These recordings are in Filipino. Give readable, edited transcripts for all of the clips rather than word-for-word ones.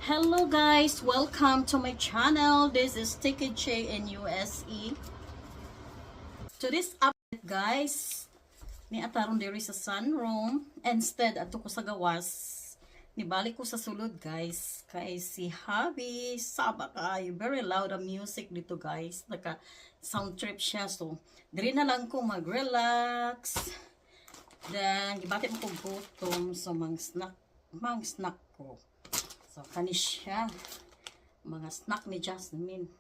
Hello guys, welcome to my channel. This is Tiki Che in USE. To this update guys, ni ataron diri sa sunroom. Instead ato ko sa gawas. Nibalik ko sa sulod guys. Kay si Javi, saba kayo. Very loud ang music dito guys. Naka sound trip siya. So, diri na lang ko mag-relax. Then, gibati mo ko gutom. So, mang snack ko. So, kani siya. Mga snack ni Jasmine.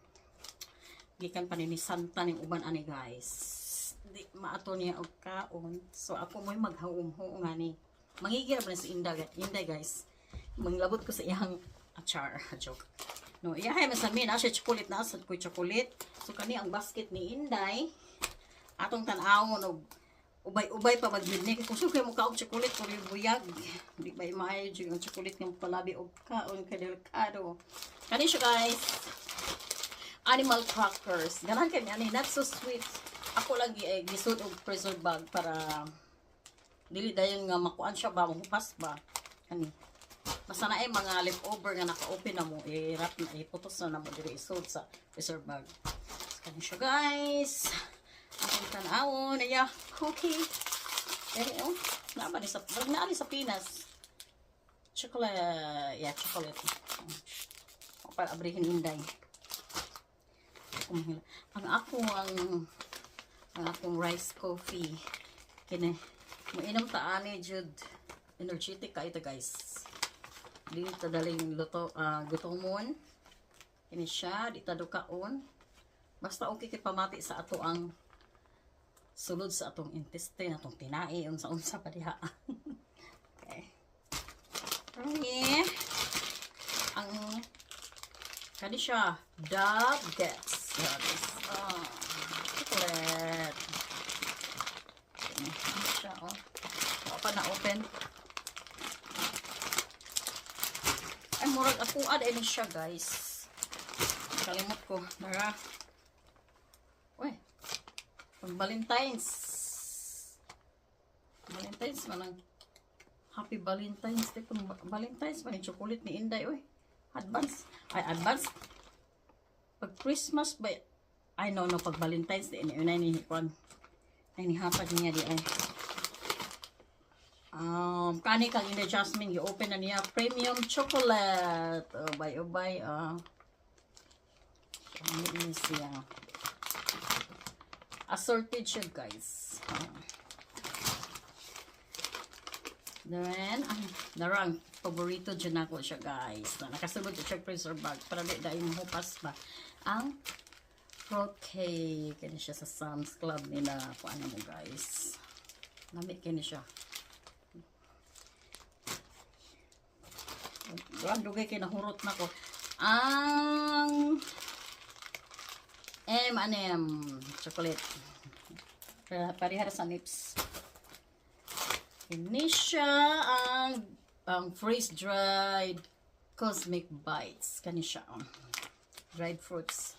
Gikan pa ni Santa ning uban ani guys. Di maato niya og kaon. So, ako mo'y maghawom-ho nga ni. Mangigir pa sa Inday guys. Manglabot ko sa iyang achar. Joke. No, iyahay man sa min. Siya chocolate na. Sa ko'y chocolate. So, kani ang basket ni Inday. Atong tanawon og ubay-ubay pa mag-midnight. Kung sukay mo ka og chocolate, kung buyag. Di ba maayo yung chocolate ng palabi og kaon kadelikado. Kani siya guys. Animal crackers. Ganahan kami ani, not so sweet. Ako lang gisud og preserve bag para dili dayon nga makuan siya ba, mahupas ba. Kani. Basta na mga leftover nga naka-open na mo, i-wrap na, iputos na mo diri isod sa preserve bag. Kani siya guys. Ang tanawon na cookie. Pero naman sa Pinas. Chocolate, chocolate. Para abrihin Inday. Ang akong rice coffee. Kini mo inom ta ani jud energetic ka ito guys. Dito daling gutomon. Kini siya di ta dukaon. Basta okay kay pamati sa ato ang sulod sa atong intestine, atong tinai, unsa pa diha. Okay. Ang kani siya, Dove Gets. Chocolate. Kani siya, pa na open. Ay, murag ako ini siya, guys. Kalimot ko. Nara. Uy. Valentine's manang Happy Valentine's Day kung Valentine's man yung chocolate ni Inday oy. Advance pag Christmas ba I know no pag Valentine's Day ni kwan ay ni hapad niya di ay kani kang Inday Jasmine i-open na niya premium chocolate ubay ini siya assorted siya guys. Then narang paborito dyan ako siya guys. Nakasulod siya freezer bag para di dahil mahupas ba ang fruit cake. Kani siya sa Sam's Club nila. Kung ano mo guys. Nami kani siya. Dugay kay nahurot na ko. Ang M&M chocolate. Parihara sa nips. Ini siya ang freeze-dried Cosmic Bites. Kani siya. Dried fruits.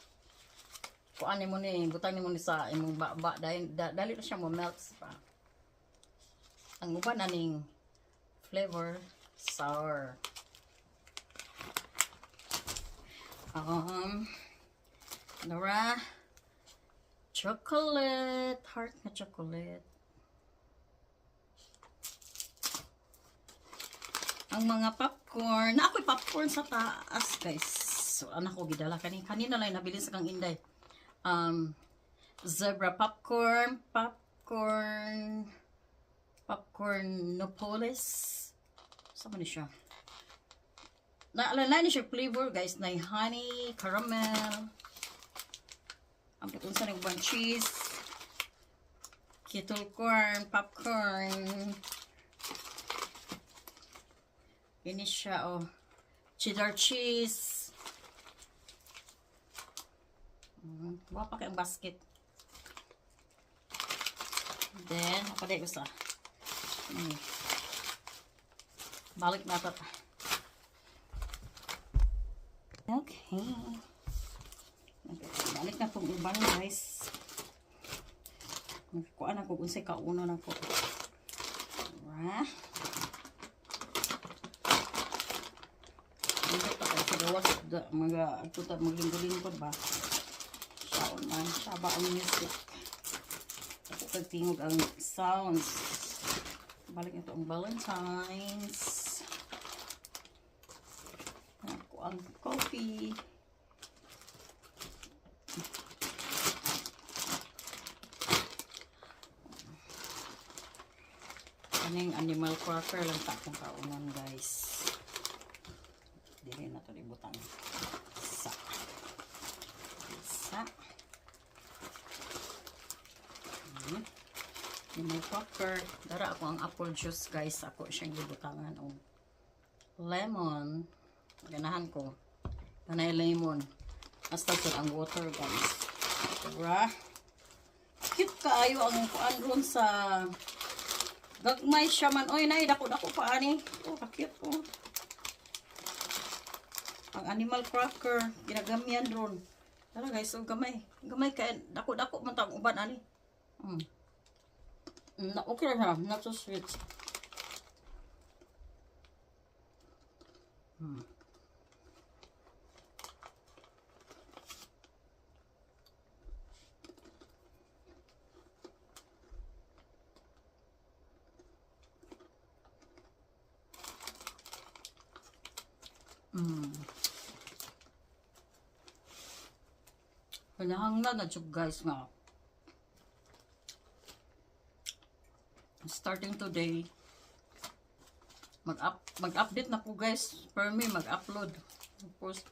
Kuan mo ni, butang ni mo ni sa imong baba dali na siya mo melt pa. Ang uban aning flavor sour. Nara chocolate, heart na chocolate. Ang mga popcorn, na ako'y popcorn sa taas, guys. So, anak ko gidala kanina lang nabili sa kang Inday. Zebra popcorn Nopolis. Sama ni siya. Naalala ni siya flavor, guys, na honey, caramel. Ang putong sa nagbuwan cheese, kettle corn, popcorn. Ini siya, cheddar cheese. Wapa kayong basket. Then, apa dahil gusto? Balik na ito. Okay. Balik na itong uban guys. Kuan ako kung sa kauno na ko. Alright. Hindi pa kayo. mga ato ta maglinggo-lingkod ba. Siya man, siya ba ang music. Ako pagtingog ang sounds. Balik ito ang Valentine's. Ako ang coffee. Kaning animal cracker lang ta akong kaunan guys. Dili na to ibutang. Sa. Animal cracker. Dara ako ang apple juice guys. Ako siyang ibutangan o lemon. Ganahan ko. Panay lemon. Basta ko ang water guys. Dara. Cute kaayo ang kuan ron sa gagmay siya man. Oy, nay, dako-dako pa ani. Oh, cute po. Ang animal cracker, ginagamyan ron. Tara guys, so gamay. Gamay kaya dako-dako man tang uban ani. Okay na, not so sweet. Panahanglan na jud guys nga. Starting today, mag-update na po guys. Per me, mag-upload. Tapos,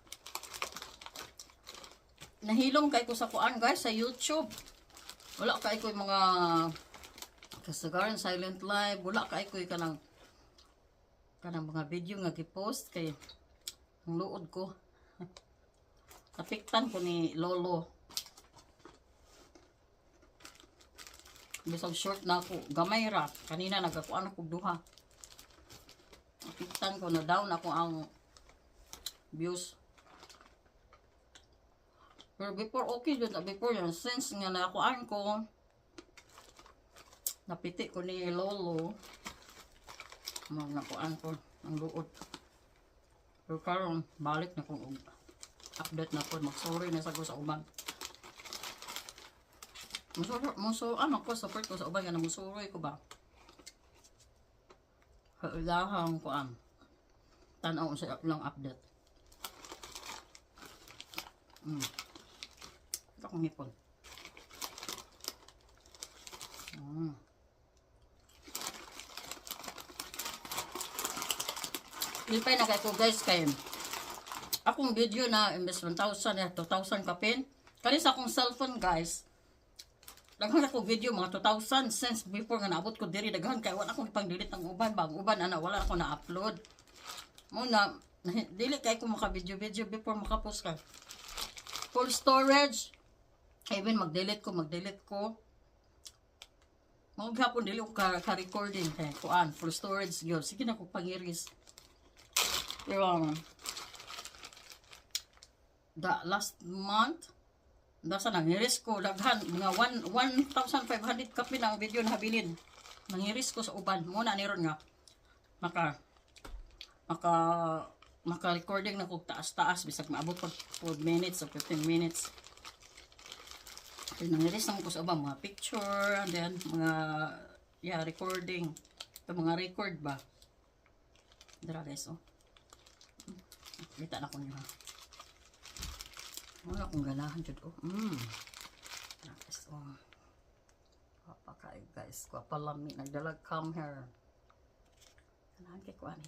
nahilong kay ko sa kuan guys sa YouTube. Wala kay ko yung mga kasagaran silent live. Wala kay ko yung kanang mga video nga gipost kay ang luod ko. Napiktan ko ni Lolo. Bisag short na ako. Gamay ra. Kanina nagakuan ako duha. Napiktan ko na down ako ang views. Pero before okay dun. Before yan. Since nga nakuan ko, napiti ko ni Lolo. Nakuan ko ang luod. Pero karon balik na ko. Update na ko. Mag-sorry na sa ko sa uban. Ano ko, support ko sa uban nga na musuroy ko ba? Kailahang ko tanaw sa lang update. Ito kong hipon. Lipay na kayo guys kay akong video na imbes 1,000 2,000 kapin. Kani sa akong cellphone guys. Daghan ako video mga 2,000 since before nga naabot ko diri daghan kay wala akong ipang-delete ng uban ana wala ako na-upload. Muna dili kay ko maka-video before maka-post ka. Full storage. Even mag-delete ko. Maghapon dili ko ka-recording kay kuan full storage gyud. Sige na ko pang-iris. Pero the last month nasa nangiris ko daghan mga 1,500 kapi ng video na habilin. Nangiris ko sa uban muna ni ron nga maka recording na ko taas bisag maabot pag 4 minutes o 15 minutes. So, nangiris na ko sa uban mga picture and then mga recording. Ito mga record ba. Dara guys kita na ko niyo ha. Wala akong ganahan dyan. Guys, papakain guys. Papalami. Nagdalag come here. Ganahan kay ko ani.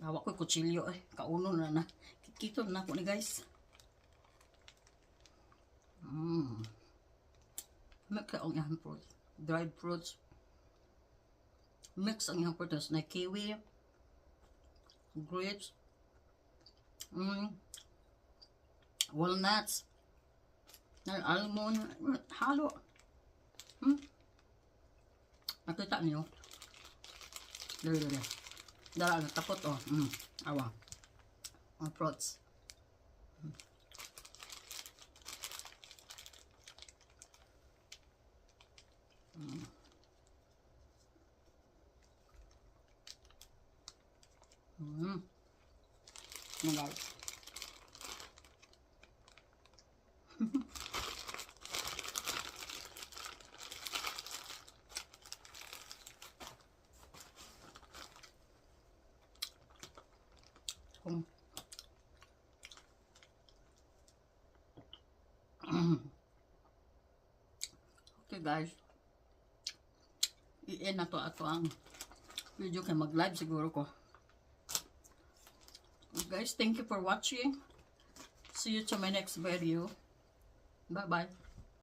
Hawak ko yung kutsilyo Kauno na. Kikito na ako ni guys. Mix ang iyang fruits. Dried fruits. Mix ang iyang fruits. Na kiwi. Grapes, walnuts, almond, halo. Nakita niyo? Dali. Dala, tapot awa. Ang fruits. Yan guys. Okay guys. I-end na to ato ang video kay mag-live siguro ko. Guys, thank you for watching. See you to my next video. Bye-bye.